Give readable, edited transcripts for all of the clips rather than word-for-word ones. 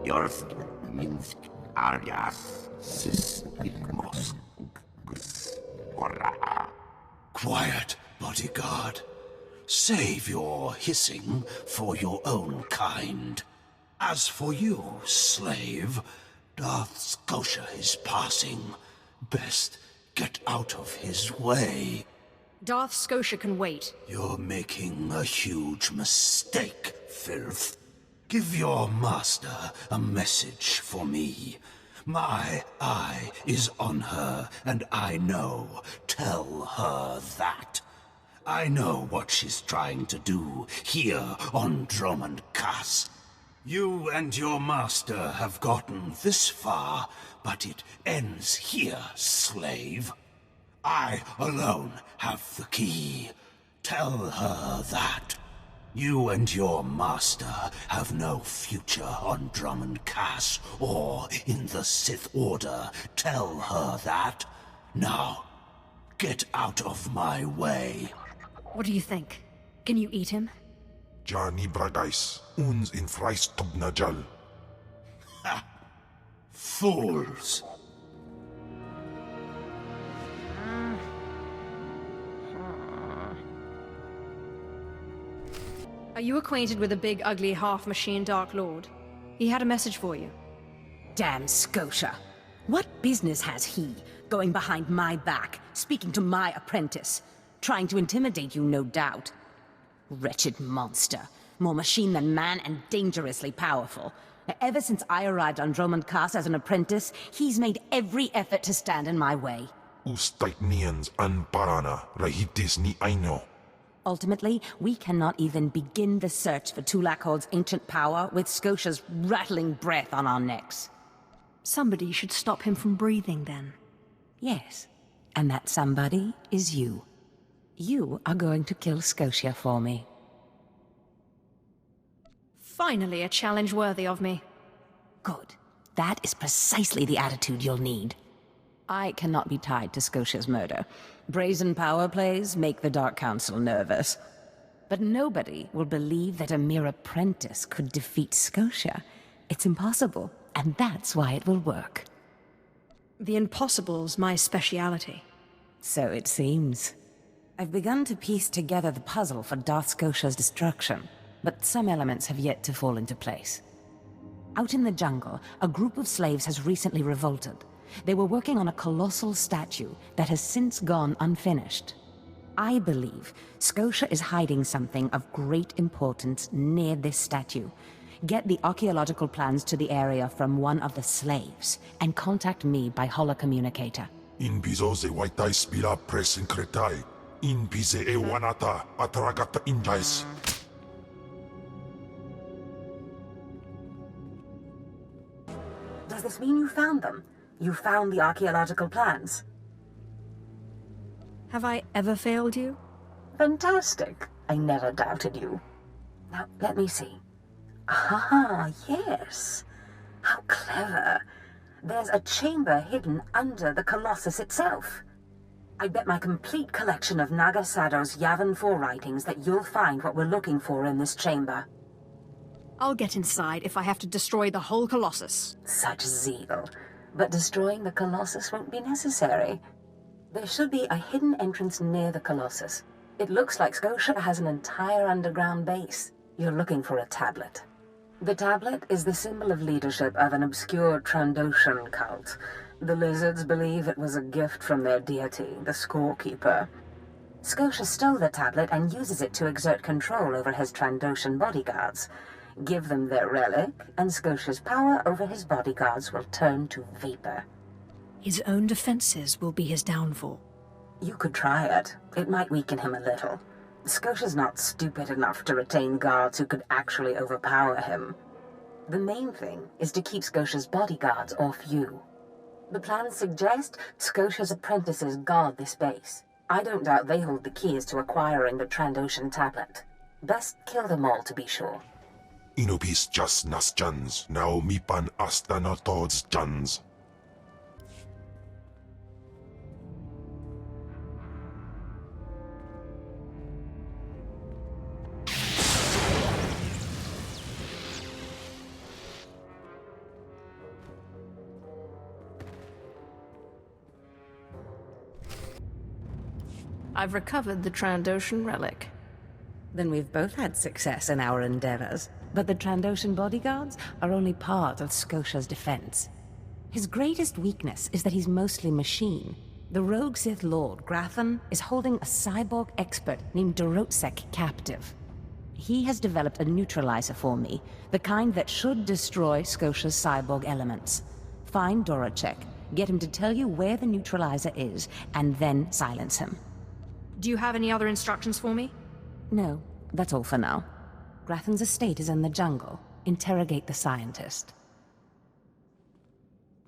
Minsk Arias Sismos. Quiet, bodyguard. Save your hissing for your own kind. As for you, slave, Darth Scotia is passing. Best get out of his way. Darth Scotia can wait. You're making a huge mistake, Filth. Give your master a message for me. My eye is on her, and I know. Tell her that. I know what she's trying to do here on Dromund Kaas. You and your master have gotten this far, but it ends here, slave. I alone have the key. Tell her that. You and your master have no future on Dromund Kaas or in the Sith Order. Tell her that. Now, get out of my way. What do you think? Can you eat him? Jani Bragais, uns in Freistobnajal. Ha! Fools! Are you acquainted with the big, ugly, half-machine Dark Lord? He had a message for you. Damn Scotia. What business has he, going behind my back, speaking to my apprentice? Trying to intimidate you, no doubt. Wretched monster. More machine than man and dangerously powerful. Ever since I arrived on Dromund Kaas as an apprentice, he's made every effort to stand in my way. Ustaitnians an parana, rahitis ni aino. Ultimately, we cannot even begin the search for twi'lek's ancient power with Scotia's rattling breath on our necks. Somebody should stop him from breathing, then. Yes, and that somebody is you. You are going to kill Scotia for me. Finally, a challenge worthy of me. Good. That is precisely the attitude you'll need. I cannot be tied to Scotia's murder. Brazen power plays make the Dark Council nervous. But nobody will believe that a mere apprentice could defeat Scotia. It's impossible, and that's why it will work. The impossible's my speciality. So it seems. I've begun to piece together the puzzle for Darth Scotia's destruction, but some elements have yet to fall into place. Out in the jungle, a group of slaves has recently revolted. They were working on a colossal statue that has since gone unfinished. I believe Scotia is hiding something of great importance near this statue. Get the archaeological plans to the area from one of the slaves, and contact me by holocommunicator. In bizo ze waitai spira presin kretai. In bize e wanata atragata injais. Does this mean you found them? You found the archaeological plans? Have I ever failed you? Fantastic. I never doubted you. Now, let me see. Ah, yes. How clever. There's a chamber hidden under the Colossus itself. I bet my complete collection of Naga Sado's Yavin 4 writings that you'll find what we're looking for in this chamber. I'll get inside if I have to destroy the whole Colossus. Such zeal. But destroying the Colossus won't be necessary. There should be a hidden entrance near the Colossus. It looks like Scotia has an entire underground base. You're looking for a tablet. The tablet is the symbol of leadership of an obscure Trandoshan cult. The lizards believe it was a gift from their deity, the Scorekeeper. Scotia stole the tablet and uses it to exert control over his Trandoshan bodyguards. Give them their relic, and Scotia's power over his bodyguards will turn to vapor. His own defenses will be his downfall. You could try it. It might weaken him a little. Scotia's not stupid enough to retain guards who could actually overpower him. The main thing is to keep Scotia's bodyguards off you. The plans suggest Scotia's apprentices guard this base. I don't doubt they hold the keys to acquiring the Trandoshan tablet. Best kill them all to be sure. Inubis just nas jans, now mipan astana tods jans. I've recovered the Trandoshan relic. Then we've both had success in our endeavors. But the Trandoshan bodyguards are only part of Scotia's defense. His greatest weakness is that he's mostly machine. The rogue Sith Lord, Grathan, is holding a cyborg expert named Dromund captive. He has developed a neutralizer for me, the kind that should destroy Scotia's cyborg elements. Find Doracek, get him to tell you where the neutralizer is, and then silence him. Do you have any other instructions for me? No, that's all for now. Grathan's estate is in the jungle. Interrogate the scientist.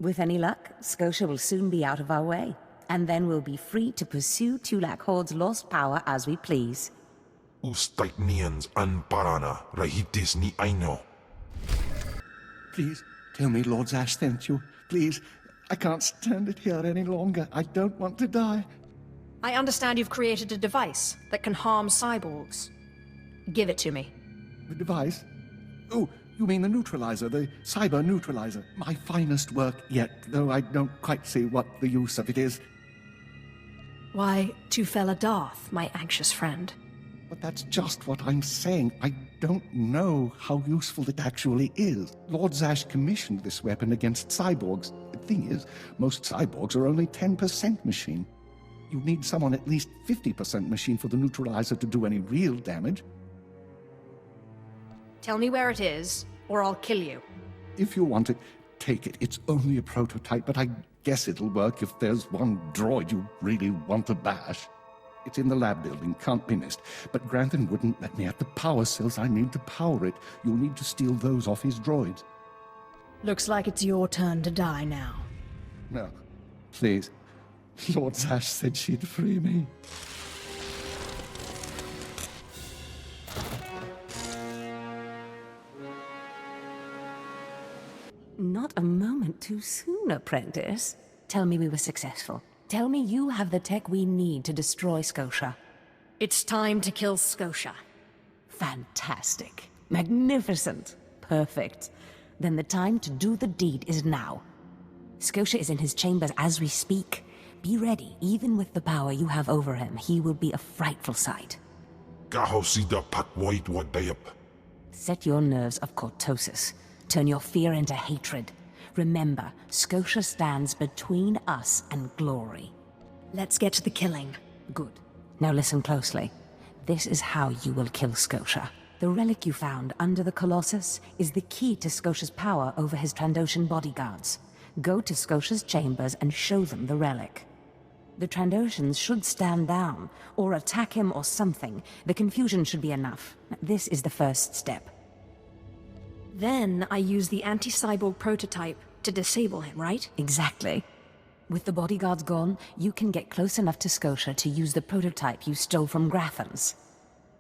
With any luck, Scotia will soon be out of our way, and then we'll be free to pursue twi'lek Horde's lost power as we please. Ustait nians an parana, rahitis ni aino. Please, tell me Lord Zash sent you. Please, I can't stand it here any longer. I don't want to die. I understand you've created a device that can harm cyborgs. Give it to me. The device? Oh, you mean the neutralizer, the cyber neutralizer. My finest work yet, though I don't quite see what the use of it is. Why, to fell a Darth, my anxious friend. But that's just what I'm saying. I don't know how useful it actually is. Lord Zash commissioned this weapon against cyborgs. The thing is, most cyborgs are only 10% machine. You need someone at least 50% machine for the neutralizer to do any real damage. Tell me where it is, or I'll kill you. If you want it, take it. It's only a prototype, but I guess it'll work if there's one droid you really want to bash. It's in the lab building, can't be missed. But Grantham wouldn't let me at the power cells I need to power it. You'll need to steal those off his droids. Looks like it's your turn to die now. No, please. Lord Zash said she'd free me. Not a moment too soon, apprentice. Tell me we were successful. Tell me you have the tech we need to destroy Scotia. It's time to kill Scotia. Fantastic. Magnificent. Perfect. Then the time to do the deed is now. Scotia is in his chambers as we speak. Be ready. Even with the power you have over him, he will be a frightful sight. Gahosida patwait wadayap. Set your nerves of cortosis. Turn your fear into hatred. Remember, Scotia stands between us and glory. Let's get to the killing. Good. Now listen closely. This is how you will kill Scotia. The relic you found under the Colossus is the key to Scotia's power over his Trandoshan bodyguards. Go to Scotia's chambers and show them the relic. The Trandoshans should stand down, or attack him or something. The confusion should be enough. This is the first step. Then I use the anti-cyborg prototype to disable him, right? Exactly. With the bodyguards gone, you can get close enough to Scotia to use the prototype you stole from Grathan's.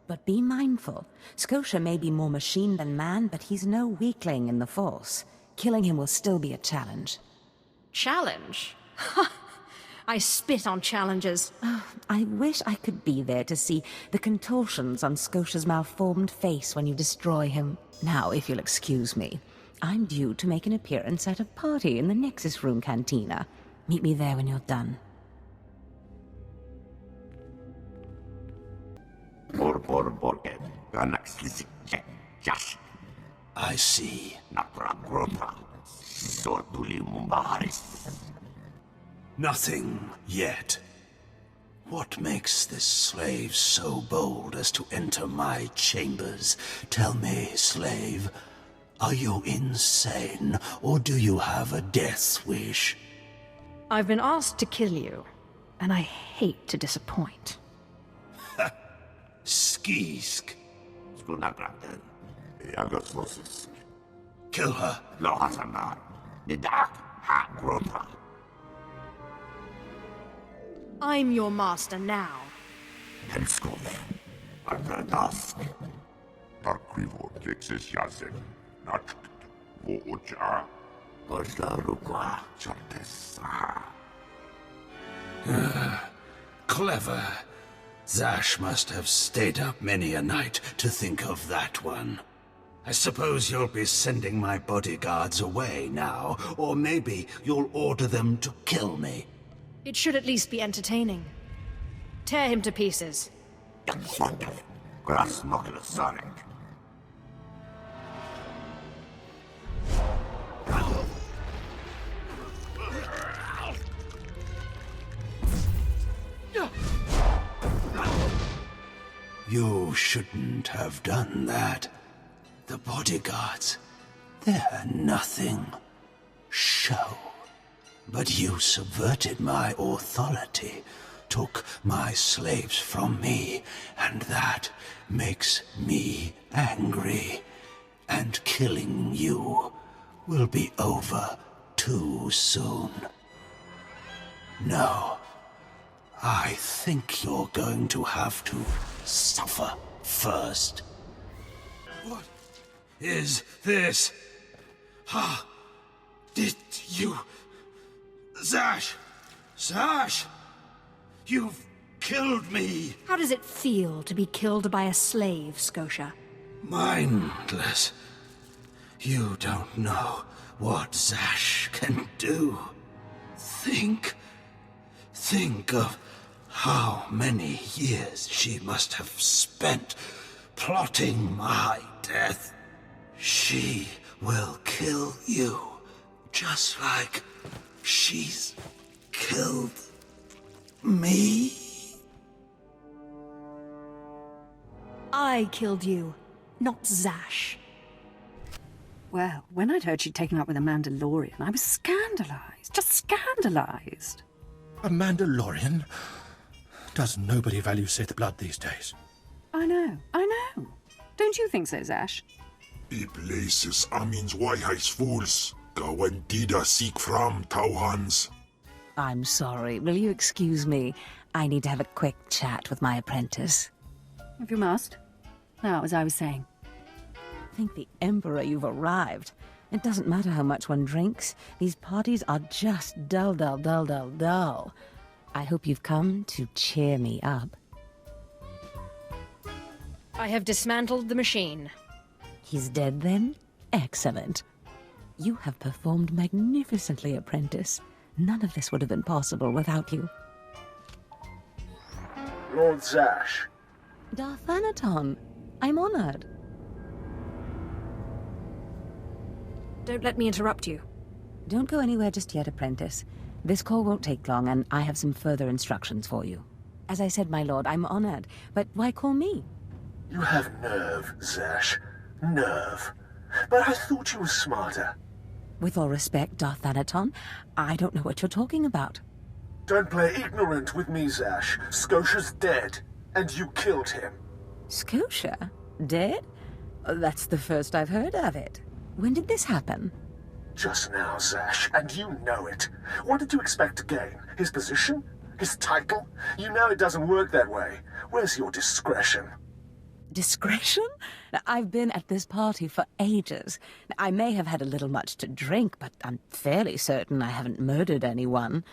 But be mindful. Scotia may be more machine than man, but he's no weakling in the Force. Killing him will still be a challenge. Challenge? Ha! I spit on challenges. Oh, I wish I could be there to see the contortions on Scotia's malformed face when you destroy him. Now, if you'll excuse me, I'm due to make an appearance at a party in the Nexus Room Cantina. Meet me there when you're done. I see. Nothing yet. What makes this slave so bold as to enter my chambers? Tell me, slave, are you insane, or do you have a death wish? I've been asked to kill you, and I hate to disappoint. Skisk. Kill her. I'm your master now. Clever. Zash must have stayed up many a night to think of that one. I suppose you'll be sending my bodyguards away now, or maybe you'll order them to kill me. It should at least be entertaining. Tear him to pieces. You shouldn't have done that. The bodyguards, they're nothing. Show. But you subverted my authority, took my slaves from me, and that makes me angry. And killing you will be over too soon. No. I think you're going to have to suffer first. What is this? Ha! Did you... Zash! Zash! You've killed me! How does it feel to be killed by a slave, Scotia? Mindless. You don't know what Zash can do. Think of how many years she must have spent plotting my death. She will kill you, just like she's killed me. I killed you, not Zash. Well, when I'd heard she'd taken up with a Mandalorian, I was scandalized. Just scandalized. A Mandalorian? Does nobody value Sith blood these days? I know. Don't you think so, Zash? Places Amin's Waiheis fools. Gawan Dida seek from Tauhans. I'm sorry. Will you excuse me? I need to have a quick chat with my apprentice. If you must. Now, as I was saying. Thank the Emperor you've arrived. It doesn't matter how much one drinks. These parties are just dull, dull, dull, dull, dull. I hope you've come to cheer me up. I have dismantled the machine. He's dead then? Excellent. You have performed magnificently, apprentice. None of this would have been possible without you. Lord Zash. Darth Anaton, I'm honored. Don't let me interrupt you. Don't go anywhere just yet, apprentice. This call won't take long, and I have some further instructions for you. As I said, my lord, I'm honored, but why call me? You have nerve, Zash. Nerve. But I thought you were smarter. With all respect, Darth Anaton, I don't know what you're talking about. Don't play ignorant with me, Zash. Scotia's dead, and you killed him. Scotia? Dead? That's the first I've heard of it. When did this happen? Just now, Zash, and you know it. What did you expect to gain? His position? His title? You know it doesn't work that way. Where's your discretion? Discretion? I've been at this party for ages. I may have had a little much to drink, but I'm fairly certain I haven't murdered anyone.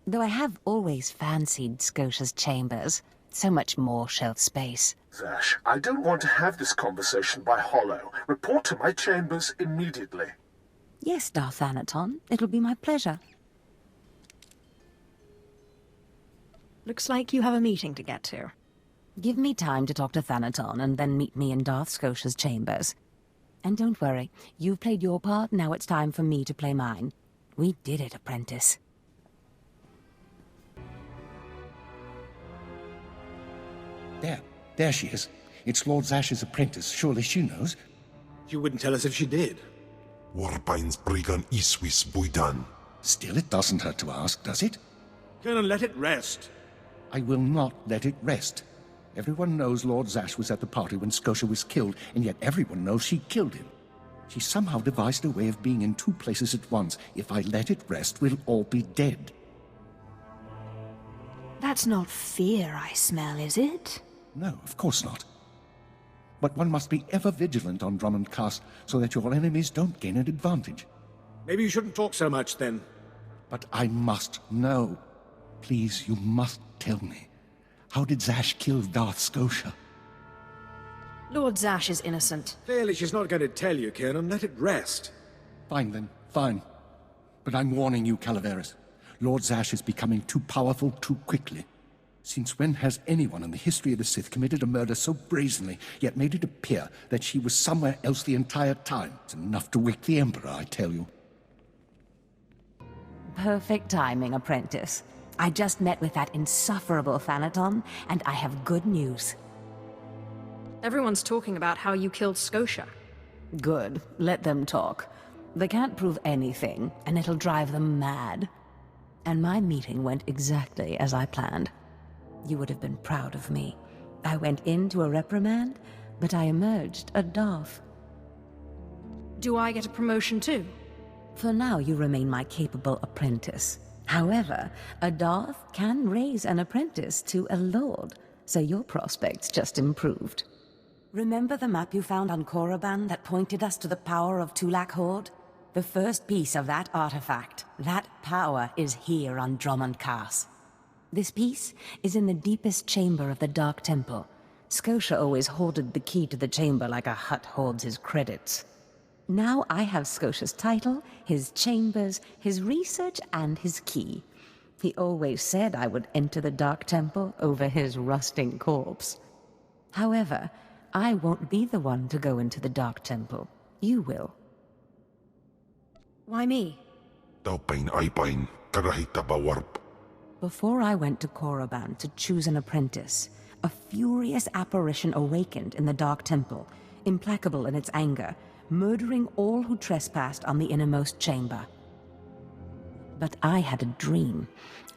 Though I have always fancied Scotia's chambers. So much more shelf space. Zash, I don't want to have this conversation by hollow. Report to my chambers immediately. Yes, Darth Anaton. It'll be my pleasure. Looks like you have a meeting to get to. Give me time to talk to Thanaton, and then meet me in Darth Scotia's chambers. And don't worry, you've played your part, now it's time for me to play mine. We did it, apprentice. There she is. It's Lord Zash's apprentice. Surely she knows. You wouldn't tell us if she did. Warbine's Brigan Iswis Buidan. Still, it doesn't hurt to ask, does it? Colonel, let it rest. I will not let it rest. Everyone knows Lord Zash was at the party when Scotia was killed, and yet everyone knows she killed him. She somehow devised a way of being in two places at once. If I let it rest, we'll all be dead. That's not fear I smell, is it? No, of course not. But one must be ever vigilant on Dromund Kaas so that your enemies don't gain an advantage. Maybe you shouldn't talk so much, then. But I must know. Please, you must tell me. How did Zash kill Darth Scotia? Lord Zash is innocent. Clearly she's not going to tell you, Colonel. Let it rest. Fine, then. Fine. But I'm warning you, Calaveras. Lord Zash is becoming too powerful too quickly. Since when has anyone in the history of the Sith committed a murder so brazenly, yet made it appear that she was somewhere else the entire time? It's enough to wake the Emperor, I tell you. Perfect timing, apprentice. I just met with that insufferable Thanaton, and I have good news. Everyone's talking about how you killed Scotia. Good. Let them talk. They can't prove anything, and it'll drive them mad. And my meeting went exactly as I planned. You would have been proud of me. I went into a reprimand, but I emerged a Darth. Do I get a promotion too? For now, you remain my capable apprentice. However, a Darth can raise an apprentice to a Lord, so your prospects just improved. Remember the map you found on Korriban that pointed us to the power of twi'lek Horde? The first piece of that artifact, that power, is here on Dromund Kaas. This piece is in the deepest chamber of the Dark Temple. Scotia always hoarded the key to the chamber like a Hutt hoards his credits. Now I have Scotia's title, his chambers, his research, and his key. He always said I would enter the Dark Temple over his rusting corpse. However, I won't be the one to go into the Dark Temple. You will. Why me? Before I went to Korriban to choose an apprentice, a furious apparition awakened in the Dark Temple, implacable in its anger, murdering all who trespassed on the innermost chamber. But I had a dream.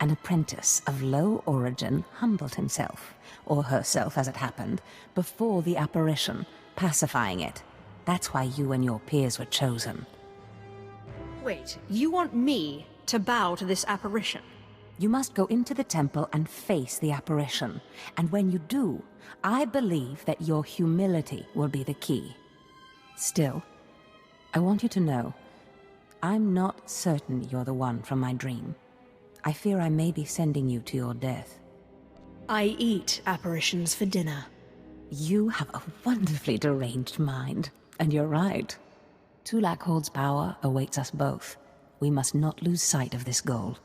An apprentice of low origin humbled himself, or herself as it happened, before the apparition, pacifying it. That's why you and your peers were chosen. Wait, you want me to bow to this apparition? You must go into the temple and face the apparition. And when you do, I believe that your humility will be the key. Still, I want you to know, I'm not certain you're the one from my dream. I fear I may be sending you to your death. I eat apparitions for dinner. You have a wonderfully deranged mind, and you're right. twi'lek Horde's power awaits us both. We must not lose sight of this goal.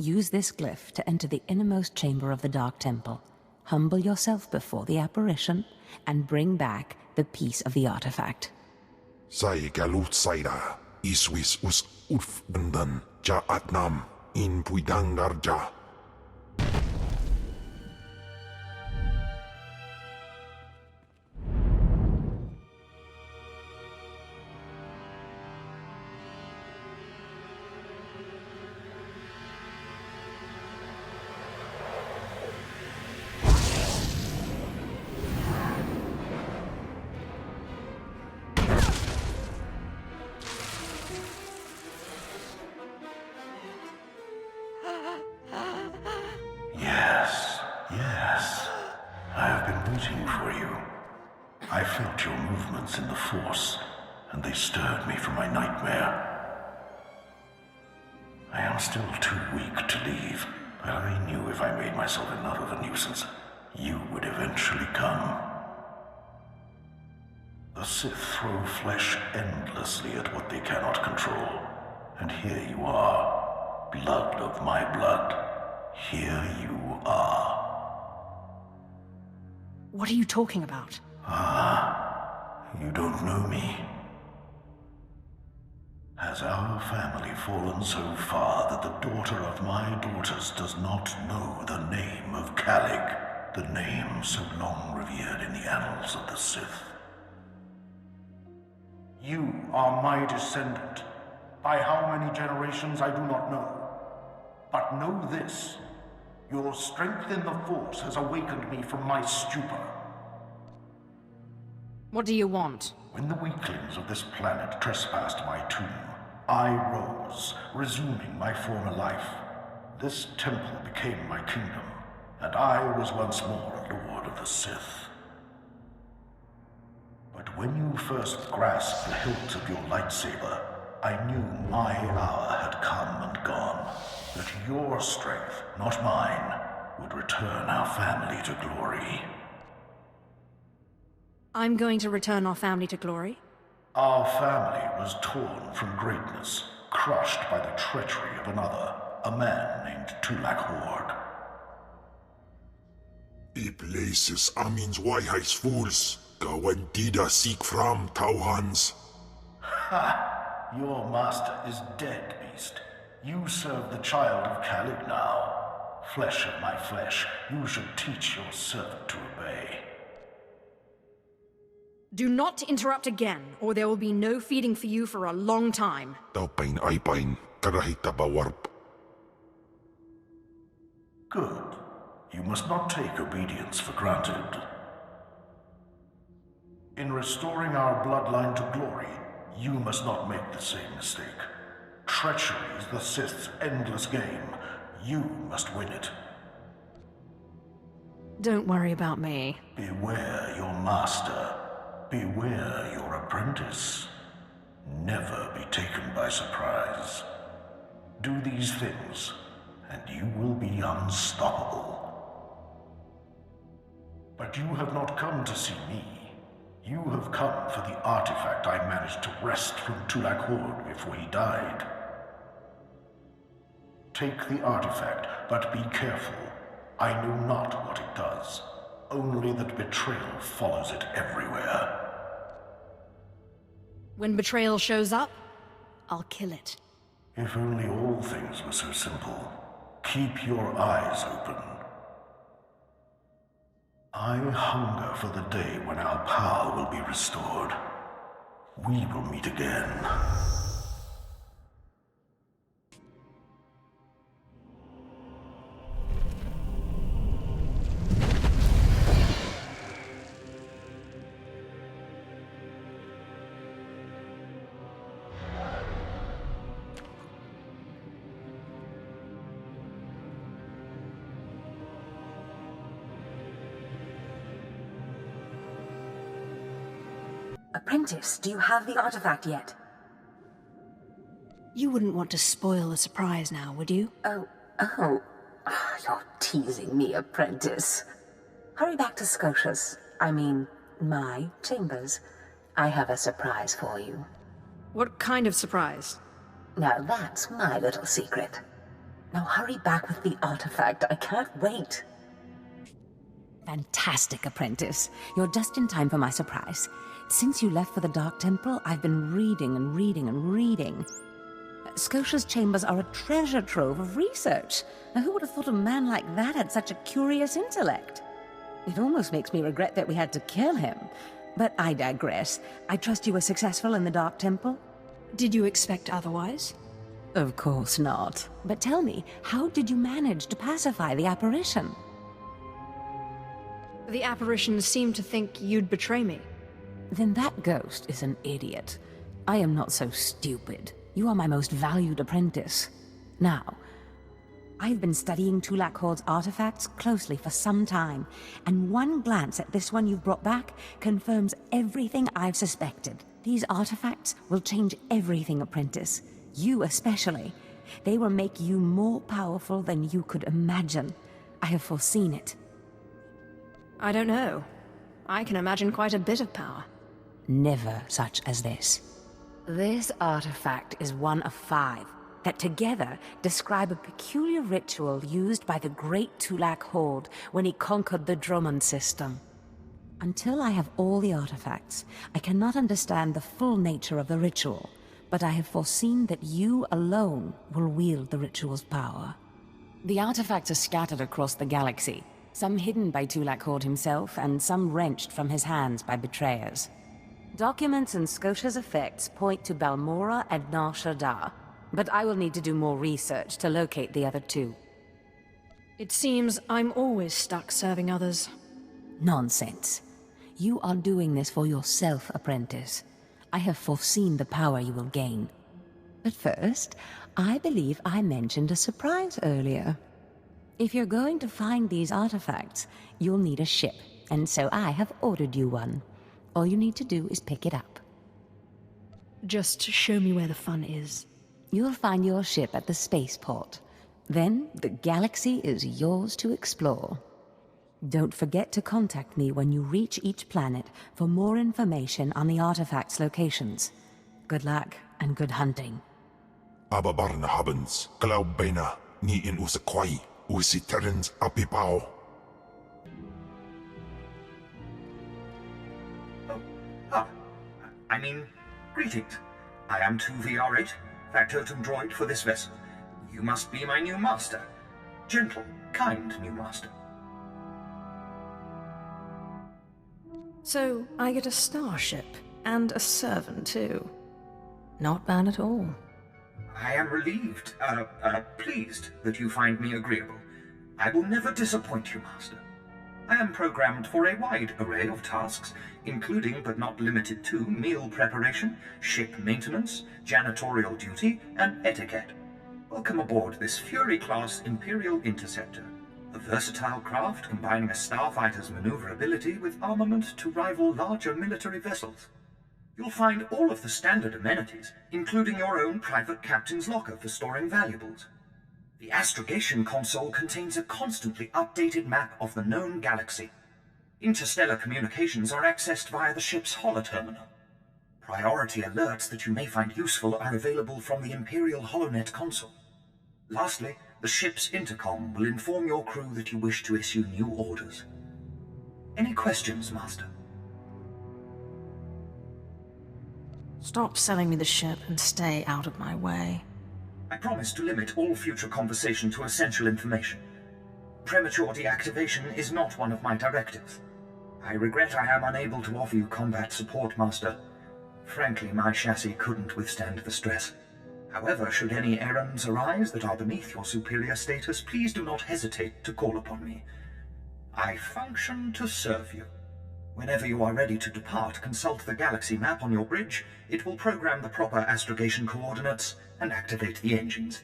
Use this glyph to enter the innermost chamber of the Dark Temple. Humble yourself before the apparition, and bring back the piece of the artifact. Sai galut saira, iswis us urf bandan, ja atnam, in puidangarja. I felt your movements in the Force, and they stirred me from my nightmare. I am still too weak to leave, but I knew if I made myself enough of a nuisance, you would eventually come. The Sith throw flesh endlessly at what they cannot control, and here you are, blood of my blood. Here you are. What are you talking about? You don't know me. Has our family fallen so far that the daughter of my daughters does not know the name of Calig, the name so long revered in the annals of the Sith? You are my descendant. By how many generations I do not know. But know this, your strength in the Force has awakened me from my stupor. What do you want? When the weaklings of this planet trespassed my tomb, I rose, resuming my former life. This temple became my kingdom, and I was once more a lord of the Sith. But when you first grasped the hilt of your lightsaber, I knew my hour had come and gone, that your strength, not mine, would return our family to glory. I'm going to return our family to glory? Our family was torn from greatness, crushed by the treachery of another, a man named twi'lek Horde. places amins wajhais fools. Gawan dida seek from Tauhans. Ha! Your master is dead, beast. You serve the child of Khalid now. Flesh of my flesh, you should teach your servant to obey. Do not interrupt again, or there will be no feeding for you for a long time. Taupain aipain, karahita bawarp. Good. You must not take obedience for granted. In restoring our bloodline to glory, you must not make the same mistake. Treachery is the Sith's endless game. You must win it. Don't worry about me. Beware your master. Beware your apprentice. Never be taken by surprise. Do these things, and you will be unstoppable. But you have not come to see me. You have come for the artifact I managed to wrest from twi'lek Horde before he died. Take the artifact, but be careful. I know not what it does, only that betrayal follows it everywhere. When betrayal shows up, I'll kill it. If only all things were so simple. Keep your eyes open. I hunger for the day when our power will be restored. We will meet again. Apprentice, do you have the artifact yet? You wouldn't want to spoil the surprise now, would you? Oh. You're teasing me, Apprentice. Hurry back to Scotia's. I mean, my chambers. I have a surprise for you. What kind of surprise? Now that's my little secret. Now hurry back with the artifact. I can't wait. Fantastic, Apprentice. You're just in time for my surprise. Since you left for the Dark Temple, I've been reading and reading and reading. Scotia's chambers are a treasure trove of research. Now, who would have thought a man like that had such a curious intellect? It almost makes me regret that we had to kill him. But I digress. I trust you were successful in the Dark Temple? Did you expect otherwise? Of course not. But tell me, how did you manage to pacify the apparition? The apparition seemed to think you'd betray me. Then that ghost is an idiot. I am not so stupid. You are my most valued apprentice. Now, I've been studying twi'lek Horde's artifacts closely for some time, and one glance at this one you've brought back confirms everything I've suspected. These artifacts will change everything, Apprentice. You especially. They will make you more powerful than you could imagine. I have foreseen it. I don't know. I can imagine quite a bit of power. Never such as this. This artifact is one of 5 that together describe a peculiar ritual used by the great twi'lek Horde when he conquered the Dromund system. Until I have all the artifacts, I cannot understand the full nature of the ritual, but I have foreseen that you alone will wield the ritual's power. The artifacts are scattered across the galaxy, some hidden by twi'lek Horde himself, and some wrenched from his hands by betrayers. Documents and Scotia's effects point to Balmora and Nar Shaddaa, but I will need to do more research to locate the other 2. It seems I'm always stuck serving others. Nonsense. You are doing this for yourself, Apprentice. I have foreseen the power you will gain. But first, I believe I mentioned a surprise earlier. If you're going to find these artifacts, you'll need a ship, and so I have ordered you one. All you need to do is pick it up. Just show me where the fun is. You'll find your ship at the spaceport. Then the galaxy is yours to explore. Don't forget to contact me when you reach each planet for more information on the artifacts' locations. Good luck and good hunting. Ababarna habens, Glaubena, ni in usakwai, usiterens apipao. I mean, greetings. I am 2VR8, factotum droid for this vessel. You must be my new master. Gentle, kind new master. So, I get a starship, and a servant too. Not bad at all. I am relieved, pleased that you find me agreeable. I will never disappoint you, master. I am programmed for a wide array of tasks, including but not limited to meal preparation, ship maintenance, janitorial duty, and etiquette. Welcome aboard this Fury-class Imperial Interceptor, a versatile craft combining a starfighter's maneuverability with armament to rival larger military vessels. You'll find all of the standard amenities, including your own private captain's locker for storing valuables. The astrogation console contains a constantly updated map of the known galaxy. Interstellar communications are accessed via the ship's holoterminal. Priority alerts that you may find useful are available from the Imperial HoloNet console. Lastly, the ship's intercom will inform your crew that you wish to issue new orders. Any questions, Master? Stop selling me the ship and stay out of my way. I promise to limit all future conversation to essential information. Premature deactivation is not one of my directives. I regret I am unable to offer you combat support, Master. Frankly, my chassis couldn't withstand the stress. However, should any errands arise that are beneath your superior status, please do not hesitate to call upon me. I function to serve you. Whenever you are ready to depart, consult the galaxy map on your bridge. It will program the proper astrogation coordinates and activate the engines.